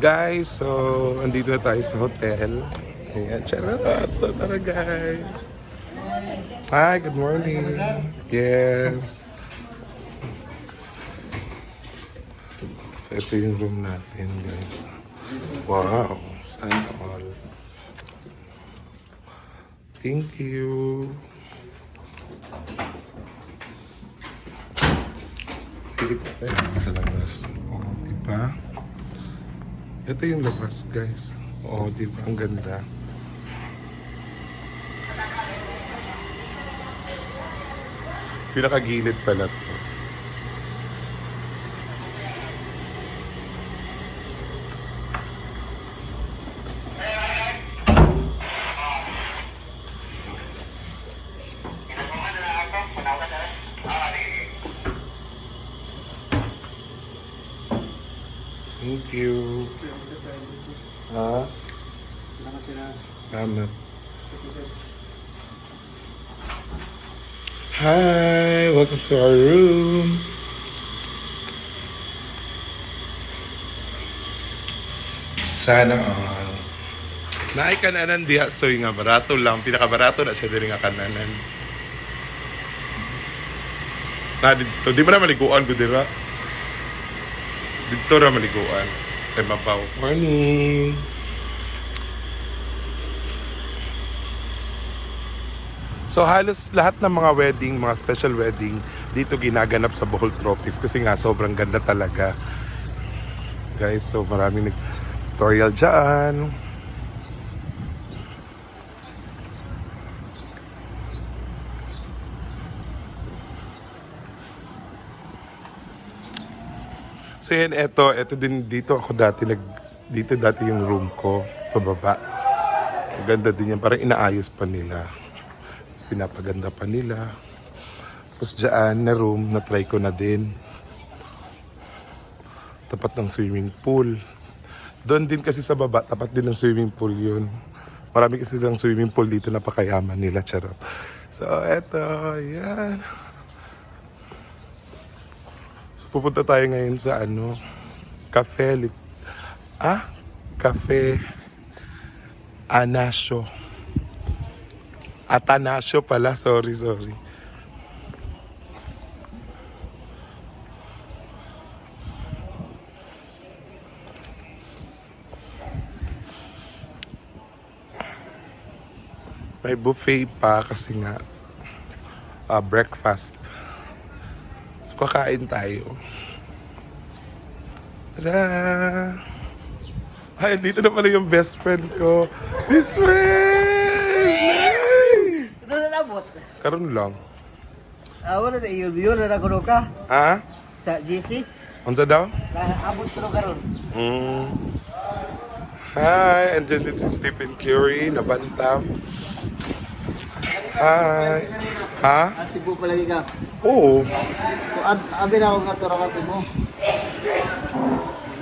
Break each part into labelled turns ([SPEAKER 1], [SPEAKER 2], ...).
[SPEAKER 1] Guys, so andito na tayo sa hotel. Ayan, charot. So tara guys. Hi, good morning. Yes. So ito yung room natin guys. Wow, sana all. Thank you. Silip tayo sa labas. Oh, diba? Ito yung labas, guys. Oh, diba? Ang ganda. Pinakagilid pala to. Thank you. Ha? Salamat. Hi! Welcome to our room. Sana all. Naay kananan diha. So nga barato lang. Pinakabarato na siya diri nga kananan. Na dito. Di mo na maliguan ko dira. Dito na maliguan. Kay mabaw. Morning! So halos lahat ng mga wedding, mga special wedding, dito ginaganap sa Bohol Tropis kasi nga sobrang ganda talaga. Guys, so maraming tutorial dyan. So yan, eto din dito ako dati, dito dati yung room ko sa baba. Maganda din yan, parang inaayos pa nila. Pinapaganda pa nila. Tapos dyan na room, na-try ko na din. Tapat ng swimming pool. Doon din kasi sa baba, tapat din ng swimming pool yun. Marami kasi ng swimming pool dito, napakayaman nila, charot. So, eto, yan. So, pupunta tayo ngayon sa Cafe Anasio. Atanasio pala, sorry. May buffet pa kasi nga breakfast. Kakain tayo. Tada! Ay, dito na pala yung best friend ko. Best friend! Karon lang.
[SPEAKER 2] Wala na yun na nagulo ka
[SPEAKER 1] Ha?
[SPEAKER 2] sa GC.
[SPEAKER 1] Unsa daw?
[SPEAKER 2] Abot ko karon.
[SPEAKER 1] Hi, and then it's Stephen Curry na bantam. Hi. Ha?
[SPEAKER 2] Cebu palagi ka.
[SPEAKER 1] Oo.
[SPEAKER 2] Abi na ako nga tura ka Cebu.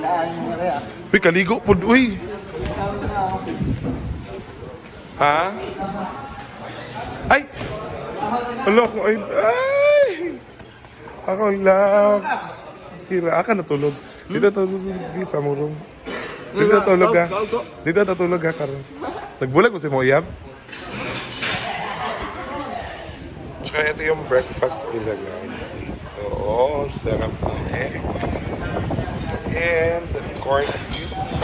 [SPEAKER 2] Laan mo rin ah.
[SPEAKER 1] Uy, kaligo po. Uy. Ha? Ay! Hala ko ay... Ako love. Hira, aka natulog. Dito tulog sa mo room. Dito tulog ka. Dito tutulog ka karon. Nagbulag mo si Moyab. Tsaka ito yung breakfast nila guys dito. Oh, sarap ng egg. And the corn cubes.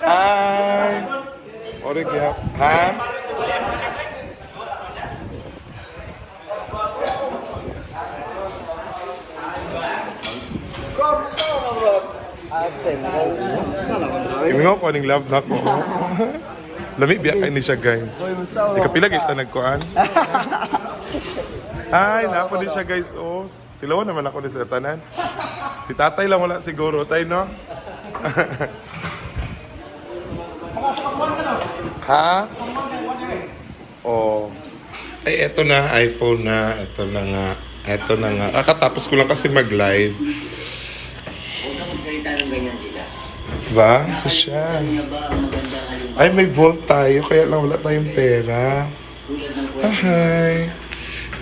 [SPEAKER 1] Hi! Orig ya. Ha? Imingaw ko aning love na ko. Lami biya kay ni siya guys. Ikapila guys na nagkuan. Ay, napo din siya guys. Oh, tilawan naman ako ni sa tanan. Si tatay lang wala siguro. Tay no? Ha? Oh. Ay, eto na. iPhone na. Eto na nga. Eto na nga. Kakatapos ko lang kasi mag-live. Ba? So siya. Ay, may vault tayo. Kaya lang wala tayong pera. Hi.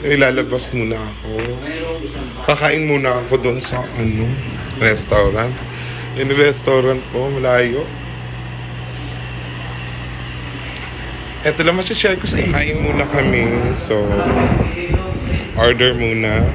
[SPEAKER 1] Ilalabas muna ako. Kakain muna ako doon sa restaurant. Yung restaurant po, malayo. Ito lang share ko sa inyo. Kain muna kami. So, order muna.